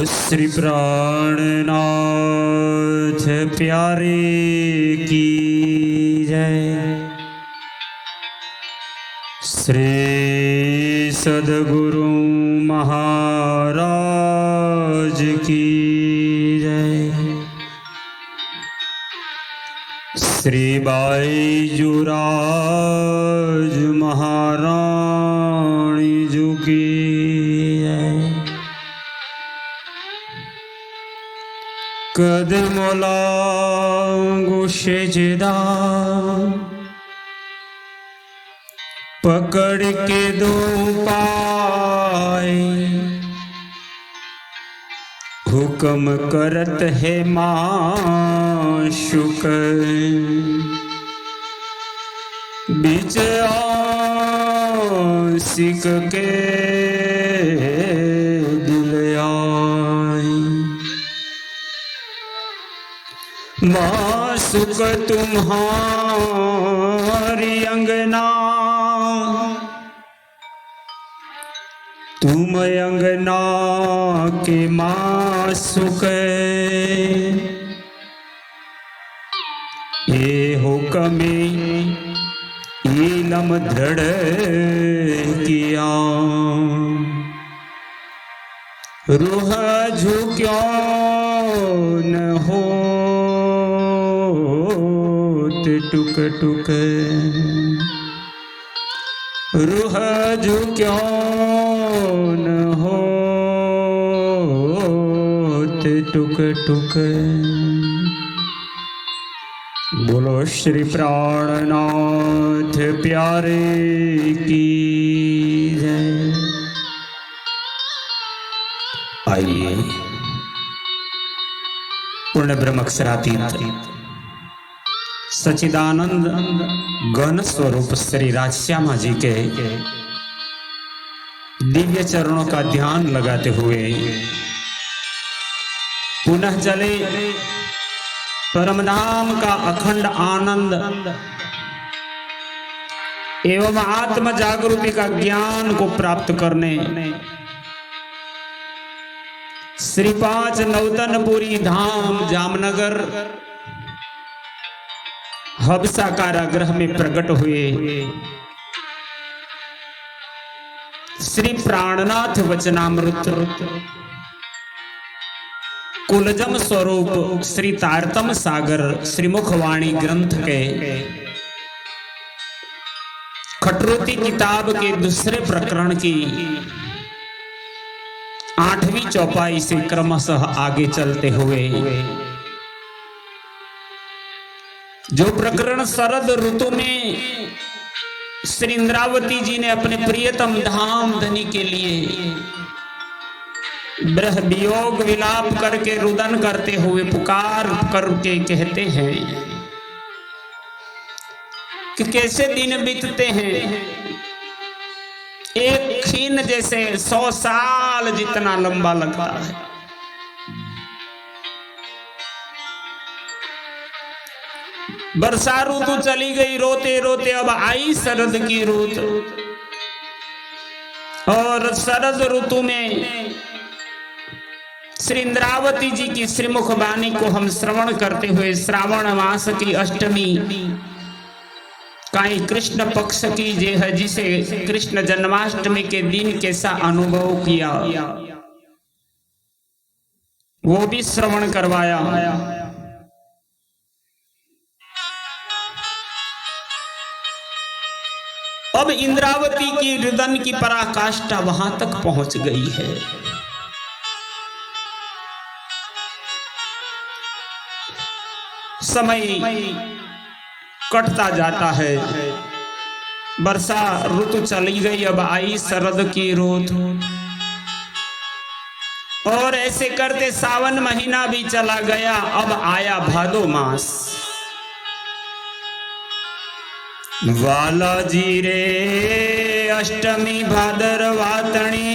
श्री प्राणनाथ प्यारे की जय। श्री सद्गुरु महाराज की जय। श्री बाईजुराज महारानी जी की जय। कदमोला गुशेजदा पकड़ के दो पाए, हुक्म करत है माशुक बीच आशिक के दिल आई। माशुक तुम्हारी अंगना, तुम अंगना के माशुक, ये हुक्म इलम दृढ़ किया। रूह झुक्यो न हो टुक टुक, रूह झुक्यो न हो टुक टुक। बोलो श्री प्राणनाथ प्यारे की जय। आइए पूर्ण ब्रह्म अक्षरातीत सच्चिदानंद गण स्वरूप श्री राजश्यामा जी के दिव्य चरणों का ध्यान लगाते हुए पुनः चले परमधाम का अखंड आनंद एवं आत्म जागृति का ज्ञान को प्राप्त करने श्री 5 नौतनपुरी धाम जामनगर हबसा कारागृह में प्रकट हुए श्री प्राणनाथ वचनामृत कुलजम स्वरूप श्री तारतम सागर श्रीमुखवाणी ग्रंथ के खटरोती किताब के दूसरे प्रकरण की 8वीं चौपाई से क्रमशः आगे चलते हुए जो प्रकरण शरद ऋतु में श्री इंद्रावती जी ने अपने प्रियतम धाम धनी के लिए ब्रह वियोग विलाप करके रुदन करते हुए पुकार करके कहते हैं कि कैसे दिन बीतते हैं, एक क्षीण जैसे 100 साल जितना लंबा लगता है। वर्षा ऋतु चली गई रोते रोते, अब आई शरद की ऋतु। और शरद ऋतु में श्री इंद्रावती जी की श्रीमुख वाणी को हम श्रवण करते हुए श्रावण मास की अष्टमी काई कृष्ण पक्ष की जे है, जिसे कृष्ण जन्माष्टमी के दिन कैसा अनुभव किया वो भी श्रवण करवाया। अब इंद्रावती की रुदन की पराकाष्ठा वहां तक पहुंच गई है। समय कटता जाता है, वर्षा ऋतु चली गई, अब आई शरद की ऋतु। और ऐसे करते सावन महीना भी चला गया, अब आया भादो मास। वाला जी रे अष्टमी भादरवातणी,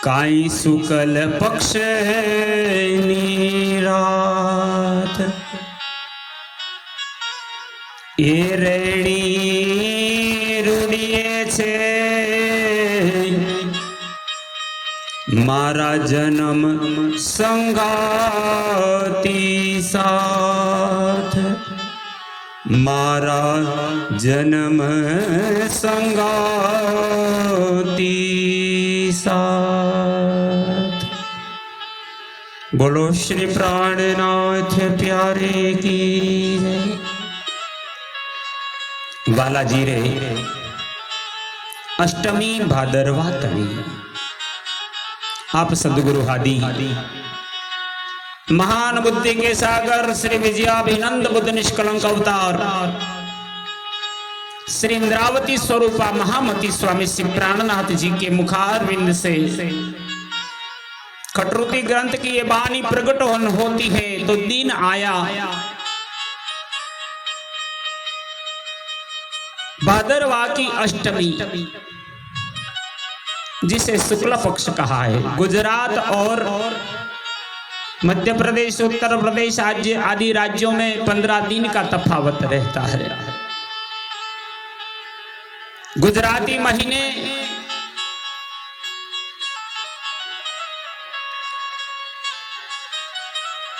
काई शुक्ल पक्ष रात, ए रेणी रूढ़िए छे मारा जन्म संगाती साथ, मारा जन्म संगाती साथ। बोलो श्री प्राणनाथ प्यारे की जय। बालाजी रे अष्टमी भादरवा तणी, आप सदगुरु हादी महान बुद्धि के सागर श्री विजयाभिनंद बुद्ध निष्कलंक अवतार श्री इंद्रावती स्वरूपा महामती स्वामी श्री प्राणनाथ जी के मुखारविंद से कटरुति ग्रंथ की ये वाणी प्रकट होती है तो दिन आया भादरवा की अष्टमी, जिसे शुक्ल पक्ष कहा है। गुजरात और मध्य प्रदेश, उत्तर प्रदेश आदि राज्यों में 15 दिन का तफावत रहता है। गुजराती महीने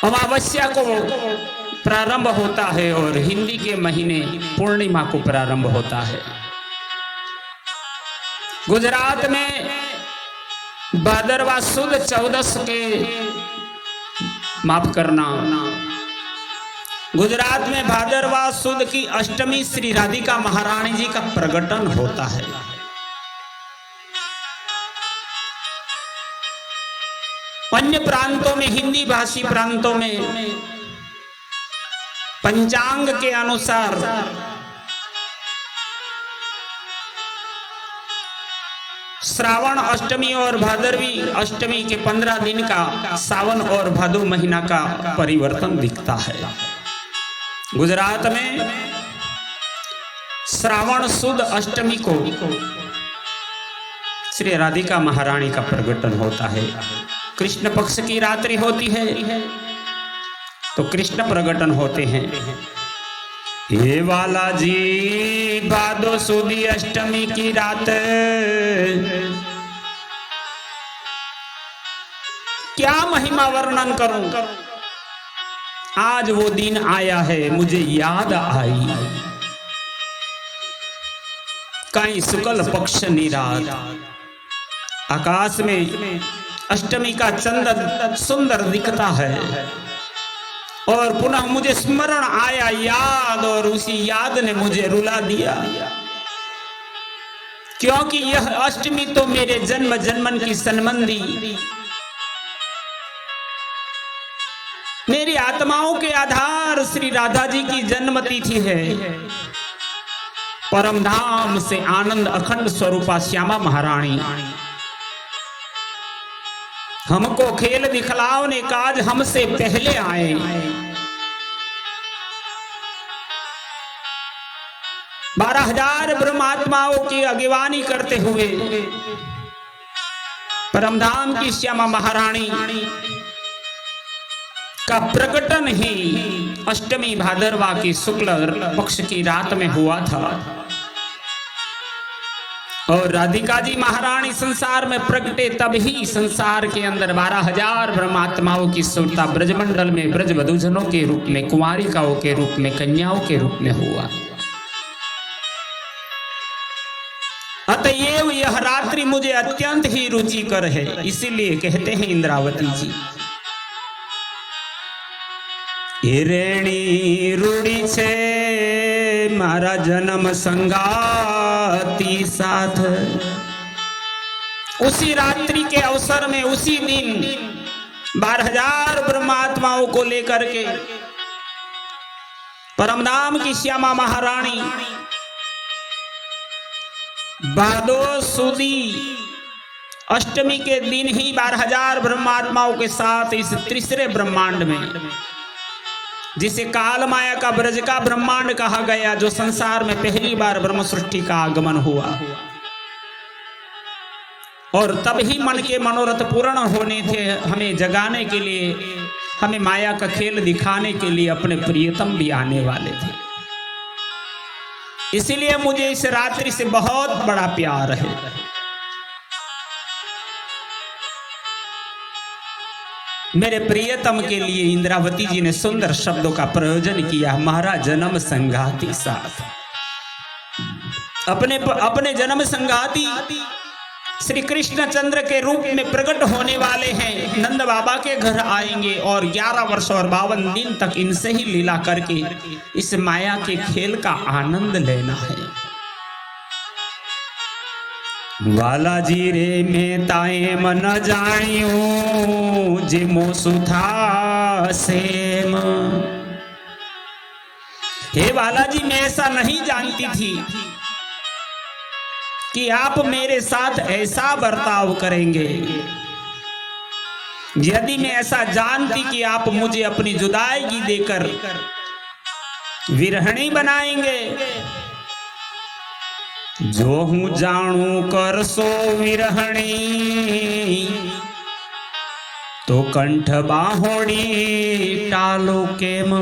अमावस्या को प्रारंभ होता है और हिंदी के महीने पूर्णिमा को प्रारंभ होता है। गुजरात में भादरवा सुद 14 के माफ करना, गुजरात में भादरवा सुद की अष्टमी श्री राधिका महारानी जी का प्रकटन होता है। अन्य प्रांतों में, हिंदी भाषी प्रांतों में पंचांग के अनुसार श्रावण अष्टमी और भादरवी अष्टमी के 15 दिन का सावन और भादो महीना का परिवर्तन दिखता है। गुजरात में श्रावण सुद अष्टमी को श्री राधिका महारानी का प्रकटन होता है। कृष्ण पक्ष की रात्रि होती है तो कृष्ण प्रकटन होते हैं। हे बालाजी भादो सुदी अष्टमी की रात क्या महिमा वर्णन करूं। आज वो दिन आया है, मुझे याद आई कहीं शुक्ल पक्ष निरात, आकाश में अष्टमी का चंद्र सुंदर दिखता है और पुनः मुझे स्मरण आया याद, और उसी याद ने मुझे रुला दिया, क्योंकि यह अष्टमी तो मेरे जन्म जन्मन की संबंधी, मेरी आत्माओं के आधार श्री राधा जी की जन्म तिथि है। परम धाम से आनंद अखंड स्वरूपा श्यामा महारानी हमको खेल दिखलाओने काज हमसे पहले आए। बारह 12,000 ब्रह्मात्माओं की अगवानी करते हुए परमधाम की श्यामा महारानी का प्रकटन ही अष्टमी भादरवा की शुक्ल पक्ष की रात में हुआ था। और राधिका जी महारानी संसार में प्रकटे तब ही संसार के अंदर 12,000 ब्रह्मात्माओं की सुरता ब्रजमंडल में ब्रज वधूजनों के रूप में, कुमारिकाओं के रूप में, कन्याओं के रूप में हुआ। अतएव यह रात्रि मुझे अत्यंत ही रुचिकर है, इसीलिए कहते हैं इंद्रावती जी हिरेणी रूढ़ी छे मारा जन्म संगाती साथ। उसी रात्रि के अवसर में, उसी दिन 12,000 ब्रह्मात्माओं को लेकर के परमधाम की श्यामा महारानी भादो सुदी अष्टमी के दिन ही 12,000 ब्रह्मात्माओं के साथ इस तीसरे ब्रह्मांड में, जिसे काल माया का ब्रज का ब्रह्मांड कहा गया, जो संसार में पहली बार ब्रह्म सृष्टि का आगमन हुआ, और तब ही मन के मनोरथ पूर्ण होने थे। हमें जगाने के लिए, हमें माया का खेल दिखाने के लिए अपने प्रियतम भी आने वाले थे। इसीलिए मुझे इस रात्रि से बहुत बड़ा प्यार है। मेरे प्रियतम के लिए इंद्रावती जी ने सुंदर शब्दों का प्रयोजन किया। हमारा जन्म संगाती साथ, अपने जन्म संगाती श्री कृष्णचंद्र के रूप में प्रकट होने वाले हैं। नंद बाबा के घर आएंगे और 11 वर्ष और 52 दिन तक इनसे ही लीला करके इस माया के खेल का आनंद लेना है। वाला जी रे में ताए मन जानियो जे मोसुथा सेम। हे वाला जी, मैं ऐसा नहीं जानती थी कि आप मेरे साथ ऐसा बर्ताव करेंगे। यदि मैं ऐसा जानती कि आप मुझे अपनी जुदाई देकर विरहणी बनाएंगे, जो हूं जानू कर सो विरहणी, तो कंठ बाहोड़ी टालो केम।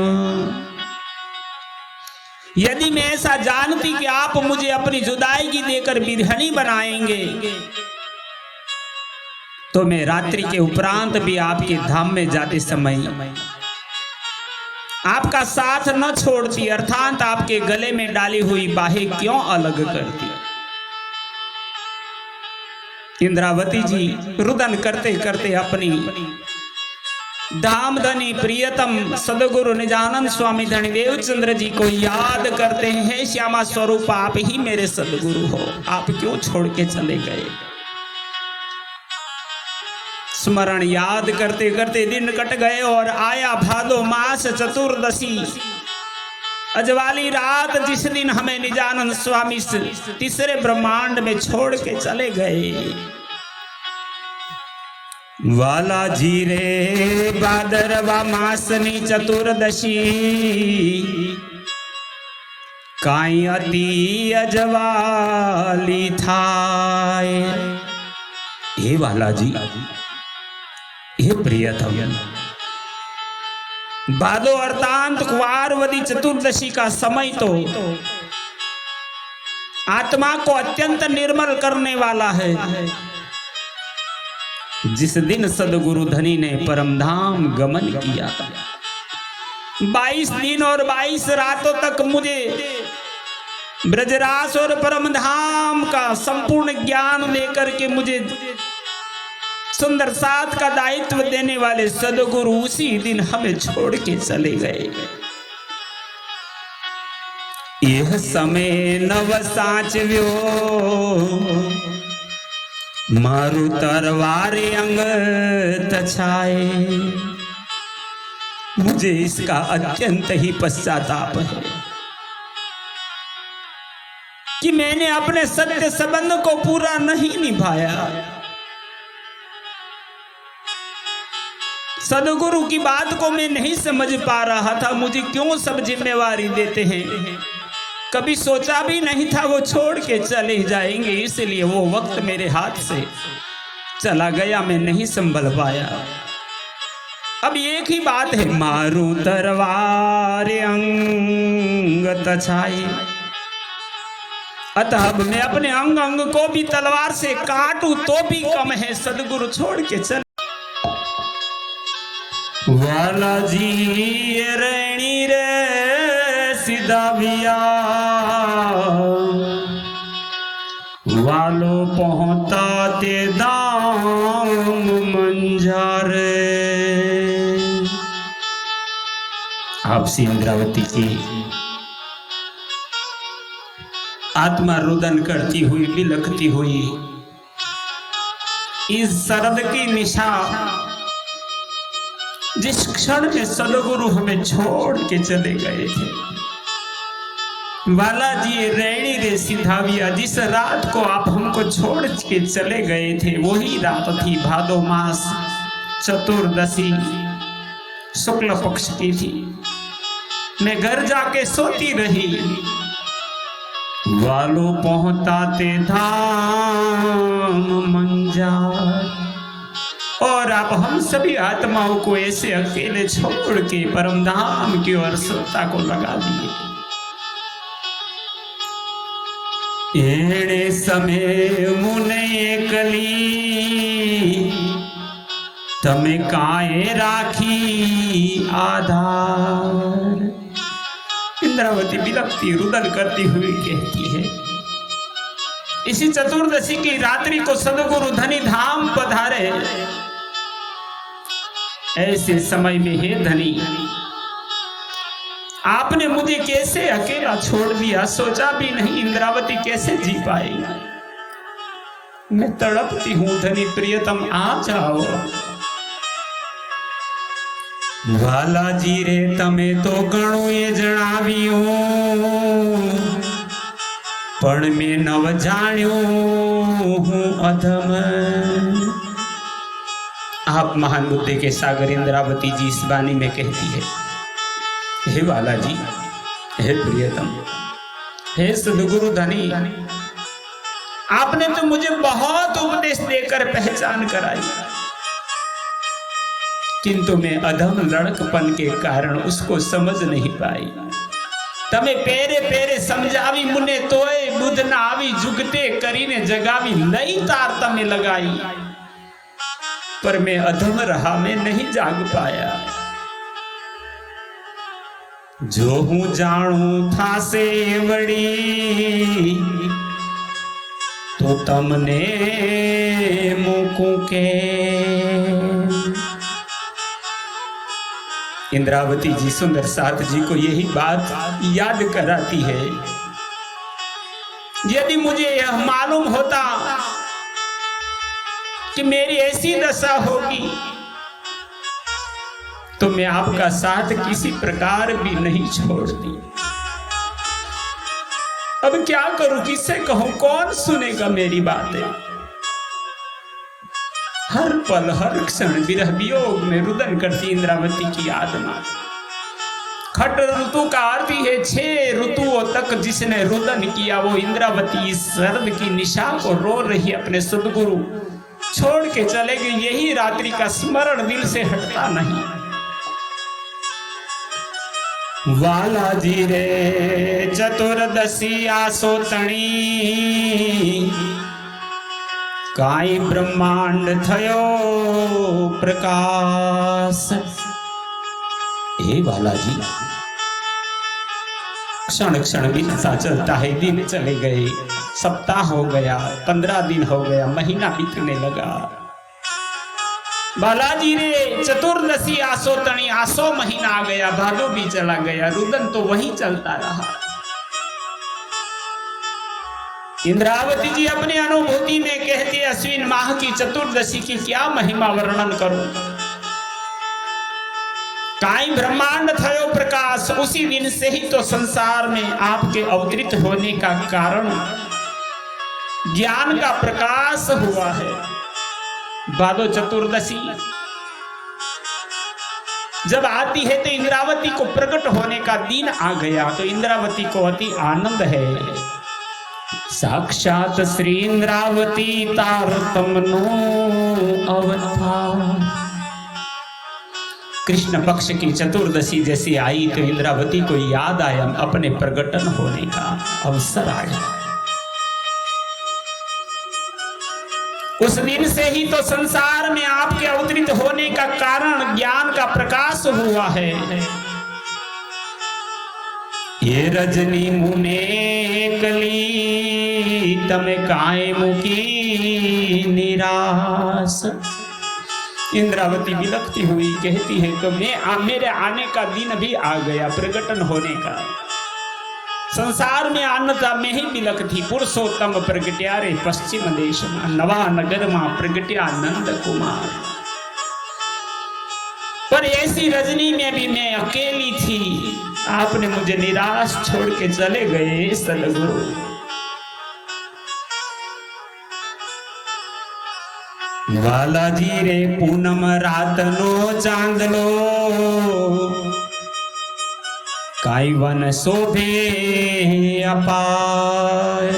यदि मैं ऐसा जानती कि आप मुझे अपनी जुदाई की देकर विरहणी बनाएंगे, तो मैं रात्रि के उपरांत भी आपके धाम में जाते समय आपका साथ न छोड़ती, अर्थात आपके गले में डाली हुई बाहें क्यों अलग करती। इंद्रावती जी रुदन करते करते अपनी धामधनी प्रियतम सदगुरु निजानंद स्वामी धनीदेव चंद्र जी को याद करते हैं। श्यामा स्वरूप, आप ही मेरे सदगुरु हो, आप क्यों छोड़ के चले गए। स्मरण याद करते करते दिन कट गए और आया भादो मास चतुर्दशी, अजवाली रात, जिस दिन हमें निजानंद स्वामी तीसरे ब्रह्मांड में छोड़ के चले गए। वाला जी रे भादरवा मासनी चतुर्दशी, काई अति अजवाली थाए। हे वाला जी, हे प्रियतम, भादो अर्थात कुवारवती चतुर्दशी का समय तो आत्मा को अत्यंत निर्मल करने वाला है। जिस दिन सदगुरु धनी ने परमधाम गमन किया, 22 दिन और 22 रातों तक मुझे ब्रजरास और परमधाम का संपूर्ण ज्ञान लेकर के मुझे सुंदर साथ का दायित्व देने वाले सदगुरु उसी दिन हमें छोड़ के चले गए। यह समय नव साचव्यो, मारू तरवारे अंग तछाए। मुझे इसका अत्यंत ही पश्चाताप है कि मैंने अपने सत्य संबंध को पूरा नहीं निभाया। सदगुरु की बात को मैं नहीं समझ पा रहा था। मुझे क्यों सब जिम्मेवारी देते हैं। कभी सोचा भी नहीं था वो छोड़ के चले जाएंगे, इसलिए वो वक्त मेरे हाथ से चला गया, मैं नहीं संभल पाया। अब एक ही बात है, मारू तरवार अंग तछाई। अतः अब मैं अपने अंग अंग को भी तलवार से काटूं तो भी कम है। सदगुरु छोड़ के चल। वाला जी रैणी रे सिदाविया, वालो पहुंचा ते दाम मंझारे। आपसी इंद्रावती की आत्मा रुदन करती हुई, बिलखती हुई इस शरद की निशा, जिस क्षण में सदगुरु हमें छोड़ के चले गए थे। वाला जी रैणी रे सिधाविया, जिस रात को आप हमको छोड़ के चले गए थे वही रात थी भादो मास चतुर्दशी, शुक्ल पक्ष की थी। मैं घर जाके सोती रही। वालो पहुंचाते धाम मंजार, और आप हम सभी आत्माओं को ऐसे अकेले छोड़ के परमधाम की ओर श्रोता को लगा दिए। एड़े समय मुने कली तमे काए राखी आधार। इंद्रावती बिलखती रुदन करती हुई कहती है, इसी चतुर्दशी की रात्रि को सदगुरु धनी धाम पधारे, ऐसे समय में हे धनी आपने मुझे कैसे अकेला छोड़ दिया, सोचा भी नहीं इंद्रावती कैसे जी पाएगी। मैं तड़पती हूं धनी प्रियतम आ जाओ। वालाजी रे तमे तो घणुं ए जणाव्युं, पण मैं नव जाण्युं हूं अधम। आप महान बुद्धि के सागर इंद्रावती जी इस वाणी में कहती है, हे बालाजी, हे प्रियतम, हे सदगुरु धनी, आपने तो मुझे बहुत उपदेश देकर पहचान कराई, किंतु मैं अधम लड़कपन के कारण उसको समझ नहीं पाई। तमे पेरे पेरे समझावी मुने तोय बुध ना आवी, जुगते करीने जगावी लई तार तमे लगाई, पर मैं अधम रहा, मैं नहीं जाग पाया। जो हूं जाणू थासे वड़ी, तो तमने मुकू के। इंद्रावती जी सुंदर साथ जी को यही बात याद कराती है, यदि मुझे यह मालूम होता कि मेरी ऐसी दशा होगी तो मैं आपका साथ किसी प्रकार भी नहीं छोड़ती। अब क्या करूं, किससे कहूं, कौन सुनेगा मेरी बातें। हर पल हर क्षण विरह वियोग में रुदन करती इंद्रावती की आत्मा। खट ऋतु का अर्थ है 6 ऋतुओं तक जिसने रुदन किया, वो इंद्रावती इस शरद की निशा को रो रही, अपने सदगुरु छोड़ के चले गए। यही रात्रि का स्मरण दिल से हटता नहीं। वालाजी रे चतुर्दशी आसो तणी, काई ब्रह्मांड थयो प्रकाश। हे बालाजी, क्षण क्षण बीतता चलता है, दिन चले गए, सप्ताह हो गया, 15 दिन हो गया, महीना बीतने लगा। बालाजी रे चतुर्दशी आसो तणी, आसो महीना आ गया, भादो भी चला गया, रुदन तो वहीं चलता रहा। इंद्रावती जी अपनी अनुभूति में कहती है, अश्विन माह की चतुर्दशी की क्या महिमा वर्णन करूं। काई ब्रह्मांड थयो प्रकाश, उसी दिन से ही तो संसार में आपके अवतरित होने का कारण ज्ञान का प्रकाश हुआ है। भादो चतुर्दशी जब आती है तो इंद्रावती को प्रकट होने का दिन आ गया, तो इंद्रावती को अति आनंद है। साक्षात श्री इंद्रावती तारतमनो अवतार। कृष्ण पक्ष की चतुर्दशी जैसी आई तो इंद्रावती को याद आया, अपने प्रकटन होने का अवसर आया। उस दिन से ही तो संसार में आपके अवतरित होने का कारण ज्ञान का प्रकाश हुआ है। ये रजनी मुने कली, तमे काए मुकी निराश। इंद्रावती बिलखती हुई कहती है, तो मेरे आने का दिन भी आ गया, प्रकटन होने का। संसार में आनंदा में ही बिलख थी। पुरुषोत्तम प्रगट्या रे पश्चिम देश में, नवा नगर में प्रगट्या नंद कुमार। पर ऐसी रजनी में भी मैं अकेली थी, आपने मुझे निराश छोड़ के चले गए सदगुरु। वालाजी रे पूनम रात नो चांदलो, काई वन शोभे अपार।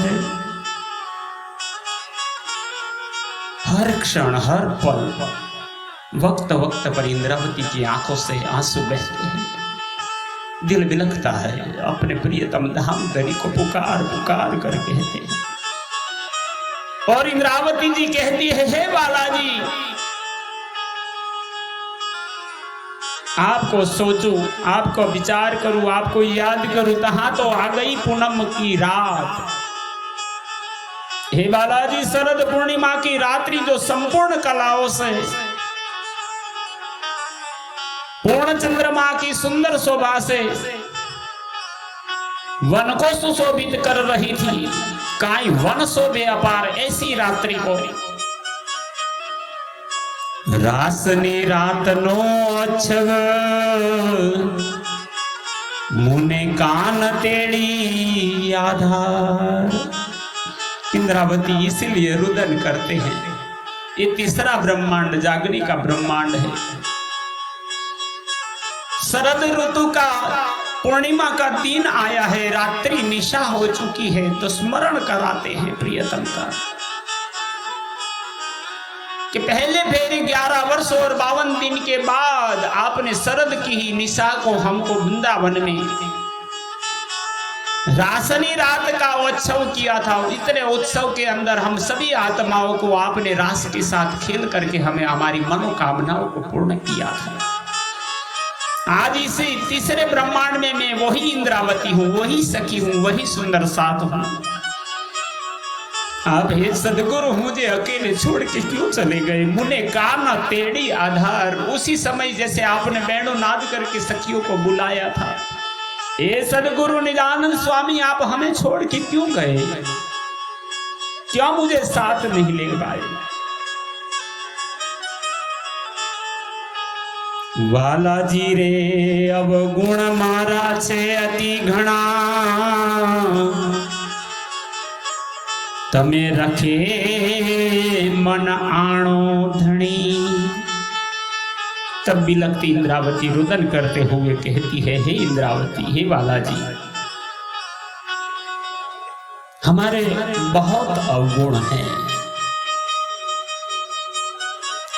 हर क्षण हर पल वक्त वक्त पर इंद्रावती की आंखों से आंसू बहते हैं, दिल बिलखता है, अपने प्रियतम धाम धनी को पुकार पुकार कर कहते हैं। और इंद्रावती जी कहती है, हे बालाजी, आपको सोचूं, आपको विचार करूं, आपको याद करूं, तहां तो आ गई पूनम की रात। हे बालाजी, शरद पूर्णिमा की रात्रि जो संपूर्ण कलाओं से, पूर्ण चंद्रमा की सुंदर शोभा से वन को सुशोभित कर रही थी, काई वन शोभे अपार ऐसी रात्रि को रासनी रात नो अक्षव मुने कान तेड़ी आधार। इंद्रावती इसलिए रुदन करते हैं, ये तीसरा ब्रह्मांड जागने का ब्रह्मांड है। शरद ऋतु का पूर्णिमा का दिन आया है, रात्रि निशा हो चुकी है, तो स्मरण कराते हैं प्रियतम का कि पहले फेरे 11 वर्ष और 52 दिन के बाद आपने शरद की ही निशा को हमको वृंदावन में रासनी रात का उत्सव किया था। इतने उत्सव के अंदर हम सभी आत्माओं को आपने रास के साथ खेल करके हमें हमारी मनोकामनाओं को पूर्ण किया था। आज इसी तीसरे ब्रह्मांड में मैं वही इंद्रावती हूँ, वही सखी हूँ, वही सुंदर साथ हूँ। आप हे सदगुरु मुझे अकेले छोड़ के क्यों चले गए? मुने कान तेड़ी आधार। उसी समय जैसे आपने वेणु नाद करके सखियों को बुलाया था, हे सदगुरु निजानंद स्वामी आप हमें छोड़ के क्यों गए? क्यों मुझे साथ नहीं ले पाए? वालाजी रे अब गुण मारा छे अति घना, तमे रखे मन आणो धनी। तब बिलखती इंद्रावती रुदन करते हुए कहती है, हे इंद्रावती, हे बालाजी, हमारे बहुत अवगुण हैं,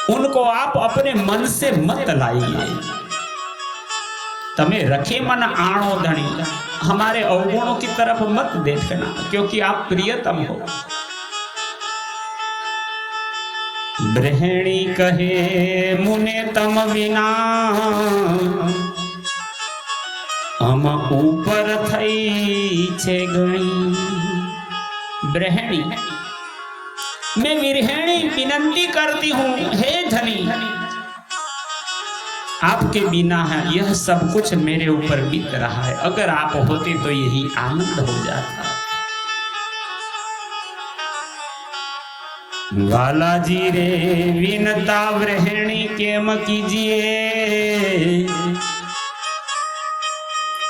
उनको आप अपने मन से मत लाइए। तमे रखे मन आणो धनी, हमारे अवगुणों की तरफ मत देखना, क्योंकि आप प्रियतम हो। ब्रह्मणी कहे मुने तम विना हम ऊपर थई छे गणी। ब्रह्मणी, मैं विरहिणी विनंती करती हूँ, हे धनी, आपके बिना है यह सब कुछ मेरे ऊपर बीत रहा है। अगर आप होते तो यही आनंद हो जाता। बालाजी रे विनता ब्रह्मणी केम कीजिए,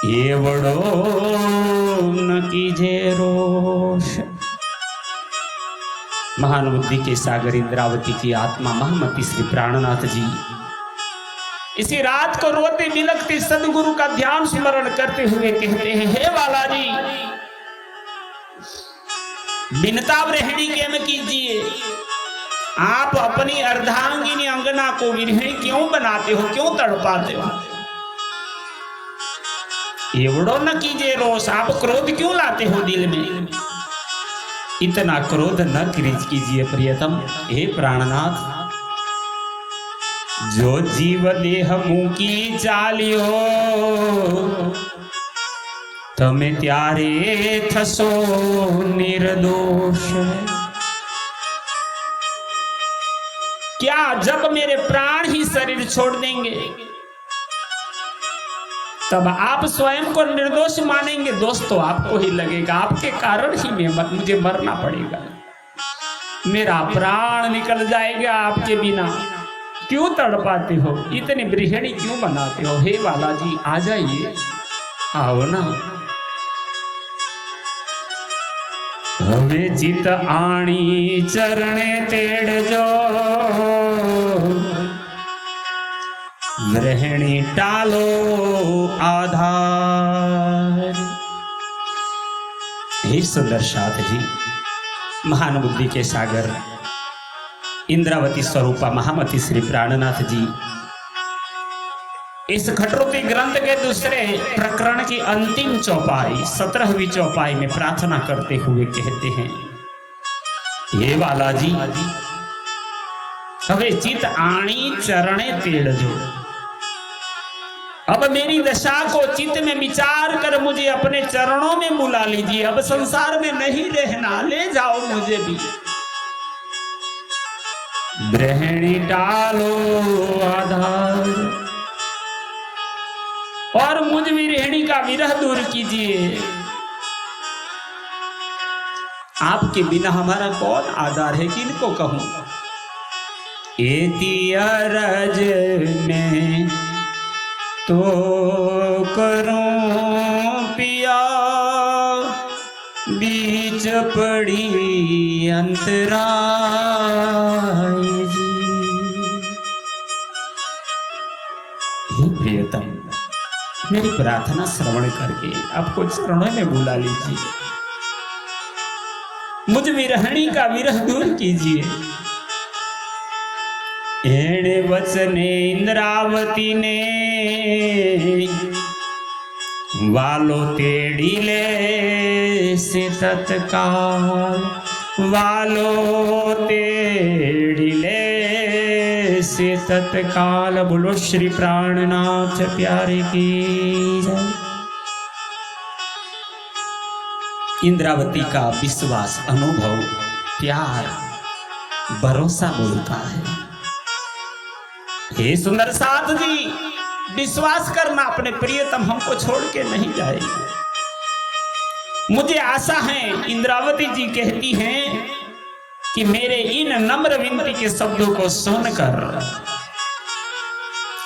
ये बड़ो न कीजिए रोष। महान बुद्धि के सागर इंद्रावती की आत्मा महामती श्री प्राणनाथ जी इसी रात को रोते बिलखते सदगुरु का ध्यान स्मरण करते हुए कहते हैं, हे बालाजी, बिनता ब्रह्मणी केम कीजिए, आप अपनी अर्धांगिनी अंगना को विरहिणी क्यों बनाते हो, क्यों तड़पाते हो? एवड़ो न कीजिए रोष, आप क्रोध क्यों लाते हो दिल में? इतना क्रोध न कीजिए प्रियतम, हे प्राणनाथ। जो जीव देह मुकी चालियो, तमे त्यारे थसो निर्दोष। क्या जब मेरे प्राण ही शरीर छोड़ देंगे तब आप स्वयं को निर्दोष मानेंगे? दोस्तों, आपको ही लगेगा आपके कारण ही मुझे मरना पड़ेगा, मेरा प्राण निकल जाएगा आपके बिना। क्यों तड़पाते हो, इतनी ब्रह्मणी क्यों बनाते हो? हे बालाजी, आ जाइए, आओ ना। हमें चित आणी चरणे तेड़जो, ब्रह्मणी टालो आधार। हे सुंदर साथ जी, महान बुद्धि के सागर इंद्रावती स्वरूपा महामती श्री प्राणनाथ जी इस खटरोती ग्रंथ के दूसरे प्रकरण की अंतिम चौपाई 17वीं चौपाई में प्रार्थना करते हुए कहते हैं, हे बालाजी, हवे चित आणी चरणे तेड़जो। अब मेरी दशा को चित्त में विचार कर मुझे अपने चरणों में बुला लीजिए। अब संसार में नहीं रहना, ले जाओ मुझे भी। ब्रह्मणी डालो आधार और मुझ विरहिणी का विरह दूर कीजिए। आपके बिना हमारा कौन आधार है, किनको कहूं। एति अरज में तो करूं पिया, बीच पड़ी अंतराय जी। हे प्रियतम, मेरी प्रार्थना श्रवण करके आपको चरणों में बुला लीजिए। मुझ विरहिणी का विरह दूर कीजिए। एणे वचने इंद्रावती ने वालो तेड़ी ले से तत्काल, वालो तेड़ी ले से तत्काल। बोलो श्री प्राणनाथ प्यारे की जय। इंद्रावती का विश्वास, अनुभव, प्यार, भरोसा बोलता है। हे सुंदर साथ जी, विश्वास करना अपने प्रियतम हमको छोड़ के नहीं जाएगी। मुझे आशा है, इंद्रावती जी कहती हैं कि मेरे इन नम्र विनती के शब्दों को सुनकर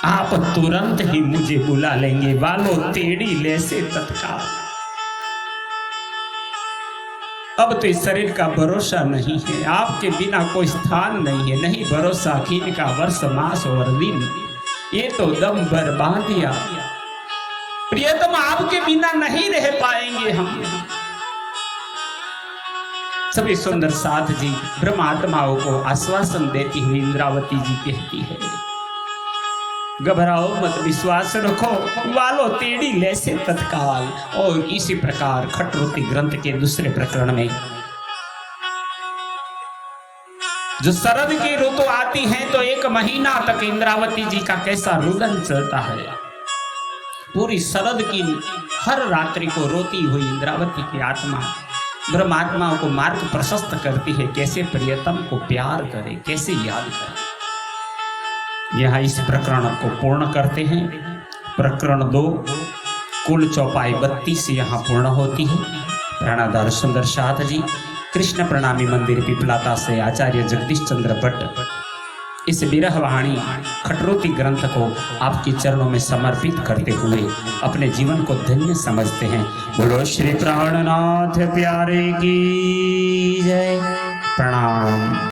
आप तुरंत ही मुझे बुला लेंगे। वालो तेड़ी ले से तत्काल। अब तो इस शरीर का भरोसा नहीं है, आपके बिना कोई स्थान नहीं है। नहीं भरोसा किन का वर्ष मास और दिन, ये तो दम बर्बाद दिया। प्रियतम, आपके बिना नहीं रह पाएंगे हम। सभी सुंदर साथ जी ब्रह्मात्माओं को आश्वासन देती हुई इंद्रावती जी कहती है, घबराओ मत, विश्वास रखो, वालो तेड़ी ले से तत्काल। और इसी प्रकार खटरुति ग्रंथ के दूसरे प्रकरण में जो शरद की ऋतु आती है तो 1 महीना तक इंद्रावती जी का कैसा रुदन चलता है। पूरी शरद की हर रात्रि को रोती हुई इंद्रावती की आत्मा ब्रह्मात्माओं को मार्ग प्रशस्त करती है, कैसे प्रियतम को प्यार करे, कैसे याद करे। यहाँ इस प्रकरण को पूर्ण करते हैं। प्रकरण 2 कुल चौपाई 32 यहाँ पूर्ण होती है। प्राणाधार सुंदर साथ जी कृष्ण प्रणामी मंदिर पिपलाता से आचार्य जगदीश चंद्र भट्ट इस विरह वाणी खटरुति ग्रंथ को आपके चरणों में समर्पित करते हुए अपने जीवन को धन्य समझते हैं। बोलो श्री प्राणनाथ प्यारे की जय। प्रणाम।